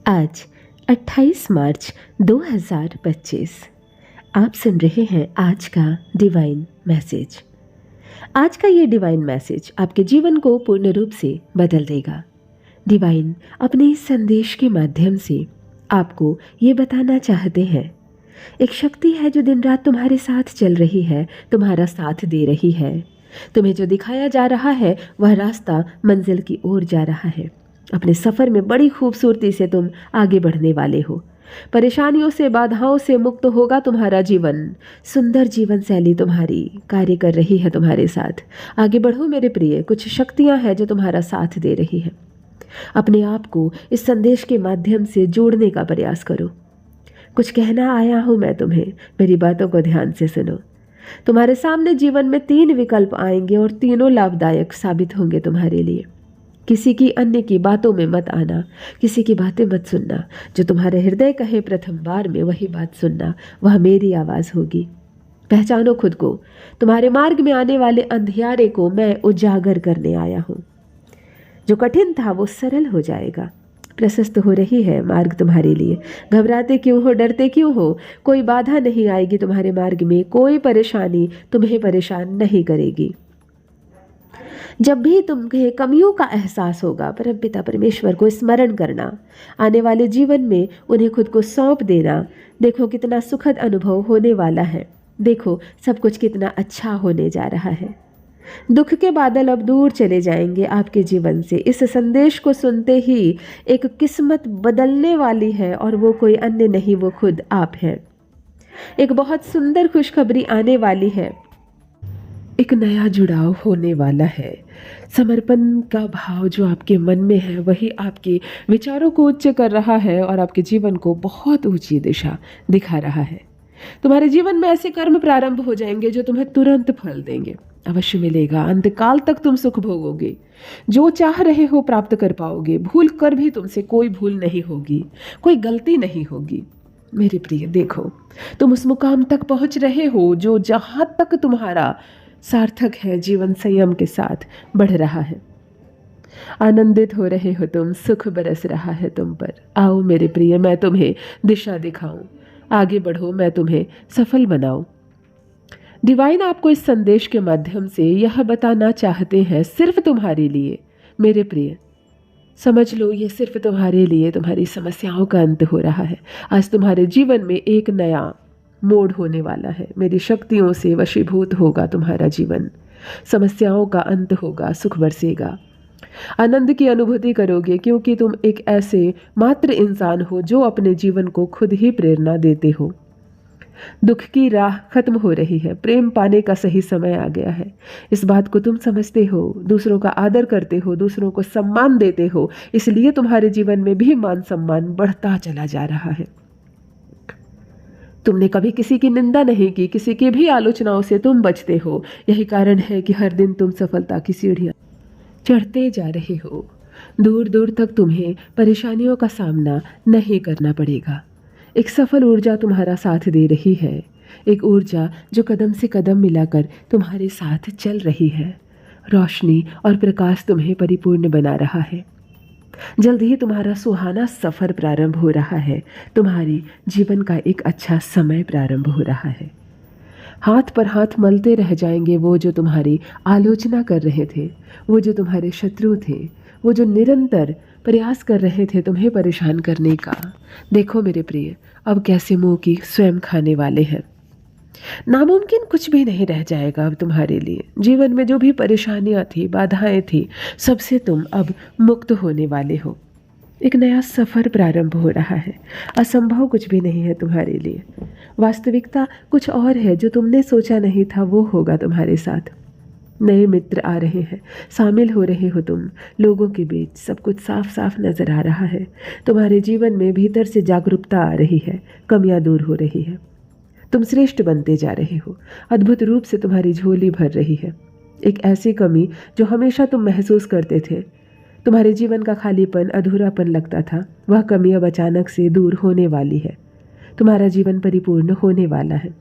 आज 28 मार्च 2025। आप सुन रहे हैं आज का डिवाइन मैसेज। आज का ये डिवाइन मैसेज आपके जीवन को पूर्ण रूप से बदल देगा। डिवाइन अपने इस संदेश के माध्यम से आपको ये बताना चाहते हैं, एक शक्ति है जो दिन रात तुम्हारे साथ चल रही है, तुम्हारा साथ दे रही है। तुम्हें जो दिखाया जा रहा है वह रास्ता मंजिल की ओर जा रहा है। अपने सफ़र में बड़ी खूबसूरती से तुम आगे बढ़ने वाले हो। परेशानियों से, बाधाओं से मुक्त होगा तुम्हारा जीवन। सुंदर जीवन शैली तुम्हारी कार्य कर रही है तुम्हारे साथ। आगे बढ़ो मेरे प्रिय, कुछ शक्तियां हैं जो तुम्हारा साथ दे रही है। अपने आप को इस संदेश के माध्यम से जोड़ने का प्रयास करो। कुछ कहना आया हूँ मैं तुम्हें, मेरी बातों को ध्यान से सुनो। तुम्हारे सामने जीवन में 3 विकल्प आएंगे और तीनों लाभदायक साबित होंगे तुम्हारे लिए। किसी की अन्य की बातों में मत आना, किसी की बातें मत सुनना। जो तुम्हारे हृदय कहे प्रथम बार में वही बात सुनना, वह मेरी आवाज़ होगी। पहचानो खुद को। तुम्हारे मार्ग में आने वाले अंधियारे को मैं उजागर करने आया हूँ। जो कठिन था वो सरल हो जाएगा। प्रशस्त हो रही है मार्ग तुम्हारे लिए। घबराते क्यों हो, डरते क्यों हो? कोई बाधा नहीं आएगी तुम्हारे मार्ग में, कोई परेशानी तुम्हें परेशान नहीं करेगी। जब भी तुम्हें कमियों का एहसास होगा, परमपिता परमेश्वर को स्मरण करना, आने वाले जीवन में उन्हें खुद को सौंप देना। देखो कितना सुखद अनुभव होने वाला है। देखो सब कुछ कितना अच्छा होने जा रहा है। दुख के बादल अब दूर चले जाएंगे आपके जीवन से। इस संदेश को सुनते ही एक किस्मत बदलने वाली है और वो कोई अन्य नहीं, वो खुद आप हैं। एक बहुत सुंदर खुशखबरी आने वाली है। एक नया जुड़ाव होने वाला है। समर्पण का भाव जो आपके मन में है वही आपके विचारों को उच्च कर रहा है और आपके जीवन को बहुत ऊंची दिशा दिखा रहा है। तुम्हारे जीवन में ऐसे कर्म प्रारंभ हो जाएंगे जो तुम्हें तुरंत फल देंगे। अवश्य मिलेगा। अंतकाल तक तुम सुख भोगोगे। जो चाह रहे हो प्राप्त कर पाओगे। भूल कर भी तुमसे कोई भूल नहीं होगी, कोई गलती नहीं होगी। मेरे प्रिय, देखो तुम उस मुकाम तक पहुंच रहे हो जो जहां तक तुम्हारा सार्थक है जीवन संयम के साथ बढ़ रहा है। आनंदित हो रहे हो तुम, सुख बरस रहा है तुम पर। आओ मेरे प्रिय, मैं तुम्हें दिशा दिखाऊं। आगे बढ़ो, मैं तुम्हें सफल बनाऊं। डिवाइन आपको इस संदेश के माध्यम से यह बताना चाहते हैं, सिर्फ तुम्हारे लिए मेरे प्रिय। समझ लो, ये सिर्फ तुम्हारे लिए, तुम्हारी समस्याओं का अंत हो रहा है। आज तुम्हारे जीवन में एक नया मोड़ होने वाला है। मेरी शक्तियों से वशीभूत होगा तुम्हारा जीवन। समस्याओं का अंत होगा, सुख बरसेगा। आनंद की अनुभूति करोगे क्योंकि तुम एक ऐसे मात्र इंसान हो जो अपने जीवन को खुद ही प्रेरणा देते हो। दुख की राह खत्म हो रही है। प्रेम पाने का सही समय आ गया है। इस बात को तुम समझते हो। दूसरों का आदर करते हो, दूसरों को सम्मान देते हो, इसलिए तुम्हारे जीवन में भी मान सम्मान बढ़ता चला जा रहा है। तुमने कभी किसी की निंदा नहीं की, किसी की भी आलोचनाओं से तुम बचते हो। यही कारण है कि हर दिन तुम सफलता की सीढ़ियां चढ़ते जा रहे हो। दूर दूर तक तुम्हें परेशानियों का सामना नहीं करना पड़ेगा। एक सफल ऊर्जा तुम्हारा साथ दे रही है। एक ऊर्जा जो कदम से कदम मिलाकर तुम्हारे साथ चल रही है। रोशनी और प्रकाश तुम्हें परिपूर्ण बना रहा है। जल्द ही तुम्हारा सुहाना सफ़र प्रारंभ हो रहा है। तुम्हारी जीवन का एक अच्छा समय प्रारंभ हो रहा है। हाथ पर हाथ मलते रह जाएंगे वो जो तुम्हारी आलोचना कर रहे थे, वो जो तुम्हारे शत्रु थे, वो जो निरंतर प्रयास कर रहे थे तुम्हें परेशान करने का। देखो मेरे प्रिय, अब कैसे मुंह की स्वयं खाने वाले हैं। नामुमकिन कुछ भी नहीं रह जाएगा अब तुम्हारे लिए। जीवन में जो भी परेशानियां थी, बाधाएं थी, सबसे तुम अब मुक्त होने वाले हो। एक नया सफ़र प्रारंभ हो रहा है। असंभव कुछ भी नहीं है तुम्हारे लिए। वास्तविकता कुछ और है। जो तुमने सोचा नहीं था वो होगा तुम्हारे साथ। नए मित्र आ रहे हैं, शामिल हो रहे हो तुम लोगों के बीच। सब कुछ साफ साफ नज़र आ रहा है। तुम्हारे जीवन में भीतर से जागरूकता आ रही है, कमियां दूर हो रही है। तुम श्रेष्ठ बनते जा रहे हो। अद्भुत रूप से तुम्हारी झोली भर रही है। एक ऐसी कमी जो हमेशा तुम महसूस करते थे, तुम्हारे जीवन का खालीपन, अधूरापन लगता था, वह कमी अब अचानक से दूर होने वाली है। तुम्हारा जीवन परिपूर्ण होने वाला है।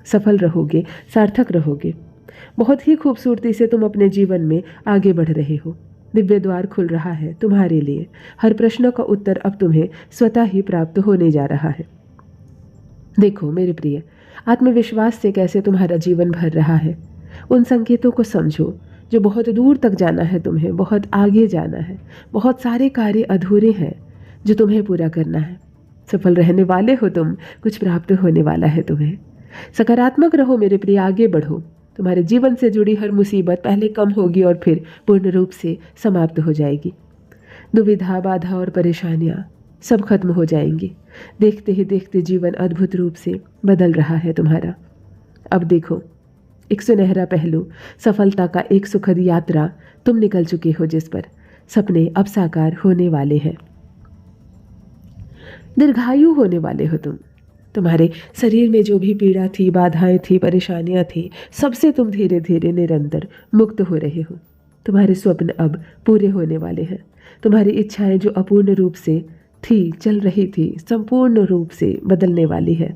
सफल रहोगे, सार्थक रहोगे। बहुत ही खूबसूरती से तुम अपने जीवन में आगे बढ़ रहे हो। दिव्य द्वार खुल रहा है तुम्हारे लिए। हर प्रश्न का उत्तर अब तुम्हें स्वतः ही प्राप्त होने जा रहा है। देखो मेरे प्रिय, आत्मविश्वास से कैसे तुम्हारा जीवन भर रहा है। उन संकेतों को समझो जो बहुत दूर तक जाना है तुम्हें, बहुत आगे जाना है। बहुत सारे कार्य अधूरे हैं जो तुम्हें पूरा करना है। सफल रहने वाले हो तुम, कुछ प्राप्त होने वाला है तुम्हें। सकारात्मक रहो मेरे प्रिय, आगे बढ़ो। तुम्हारे जीवन से जुड़ी हर मुसीबत पहले कम होगी और फिर पूर्ण रूप से समाप्त हो जाएगी। दुविधा, बाधा और परेशानियां सब खत्म हो जाएंगी। देखते ही देखते जीवन अद्भुत रूप से बदल रहा है तुम्हारा। अब देखो, एक सुनहरा पहलू, सफलता का एक सुखद यात्रा तुम निकल चुके हो, जिस पर सपने अब साकार होने वाले हैं। दीर्घायु होने वाले हो तुम। तुम्हारे शरीर में जो भी पीड़ा थी, बाधाएं थी, परेशानियां थी, सबसे तुम धीरे धीरे निरंतर मुक्त हो रहे हो। तुम्हारे स्वप्न अब पूरे होने वाले हैं। तुम्हारी इच्छाएं जो अपूर्ण रूप से थी, चल रही थी, संपूर्ण रूप से बदलने वाली है।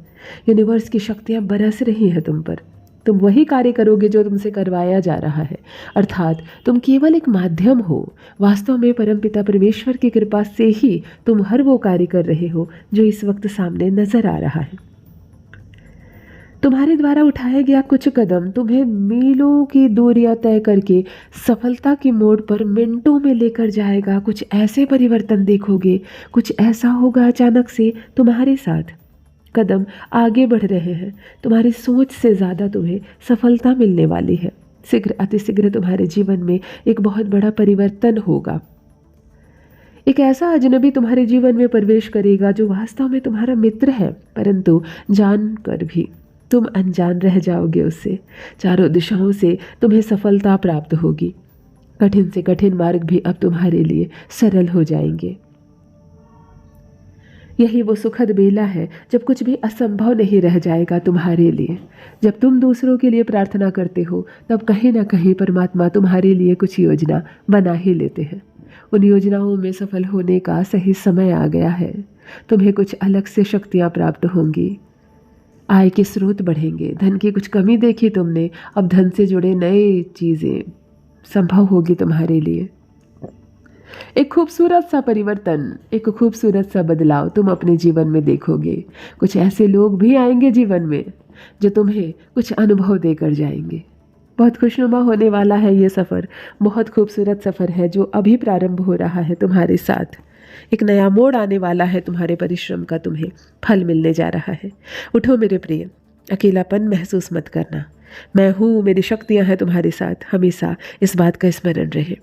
यूनिवर्स की शक्तियां बरस रही हैं तुम पर। तुम वही कार्य करोगे जो तुमसे करवाया जा रहा है, अर्थात तुम केवल एक माध्यम हो। वास्तव में परमपिता परमेश्वर की कृपा से ही तुम हर वो कार्य कर रहे हो जो इस वक्त सामने नजर आ रहा है। तुम्हारे द्वारा उठाया गया कुछ कदम तुम्हें मीलों की दूरियां तय करके सफलता की मोड़ पर मिनटों में लेकर जाएगा। कुछ ऐसे परिवर्तन देखोगे, कुछ ऐसा होगा अचानक से तुम्हारे साथ। कदम आगे बढ़ रहे हैं। तुम्हारी सोच से ज़्यादा तुम्हें सफलता मिलने वाली है। शीघ्र अतिशीघ्र तुम्हारे जीवन में एक बहुत बड़ा परिवर्तन होगा। एक ऐसा अजनबी तुम्हारे जीवन में प्रवेश करेगा जो वास्तव में तुम्हारा मित्र है, परंतु जानकर भी तुम अनजान रह जाओगे उससे। चारों दिशाओं से तुम्हें सफलता प्राप्त होगी। कठिन से कठिन मार्ग भी अब तुम्हारे लिए सरल हो जाएंगे। यही वो सुखद बेला है जब कुछ भी असंभव नहीं रह जाएगा तुम्हारे लिए। जब तुम दूसरों के लिए प्रार्थना करते हो, तब कहीं ना कहीं परमात्मा तुम्हारे लिए कुछ योजना बना ही लेते हैं। उन योजनाओं में सफल होने का सही समय आ गया है। तुम्हें कुछ अलग से शक्तियाँ प्राप्त होंगी। आय के स्रोत बढ़ेंगे। धन की कुछ कमी देखी तुमने, अब धन से जुड़े नए चीज़ें संभव होगी तुम्हारे लिए। एक खूबसूरत सा परिवर्तन, एक खूबसूरत सा बदलाव तुम अपने जीवन में देखोगे। कुछ ऐसे लोग भी आएंगे जीवन में जो तुम्हें कुछ अनुभव देकर जाएंगे। बहुत खुशनुमा होने वाला है ये सफ़र। बहुत खूबसूरत सफ़र है जो अभी प्रारंभ हो रहा है तुम्हारे साथ। एक नया मोड़ आने वाला है। तुम्हारे परिश्रम का तुम्हें फल मिलने जा रहा है। उठो मेरे प्रिय, अकेलापन महसूस मत करना। मैं हूँ, मेरी शक्तियाँ हैं तुम्हारे साथ। हमेशा इस बात का स्मरण रहे।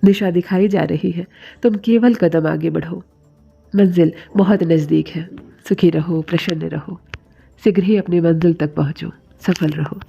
दिशा दिखाई जा रही है, तुम केवल कदम आगे बढ़ो। मंजिल बहुत नज़दीक है। सुखी रहो, प्रसन्न रहो। शीघ्र ही अपनी मंजिल तक पहुँचो। सफल रहो।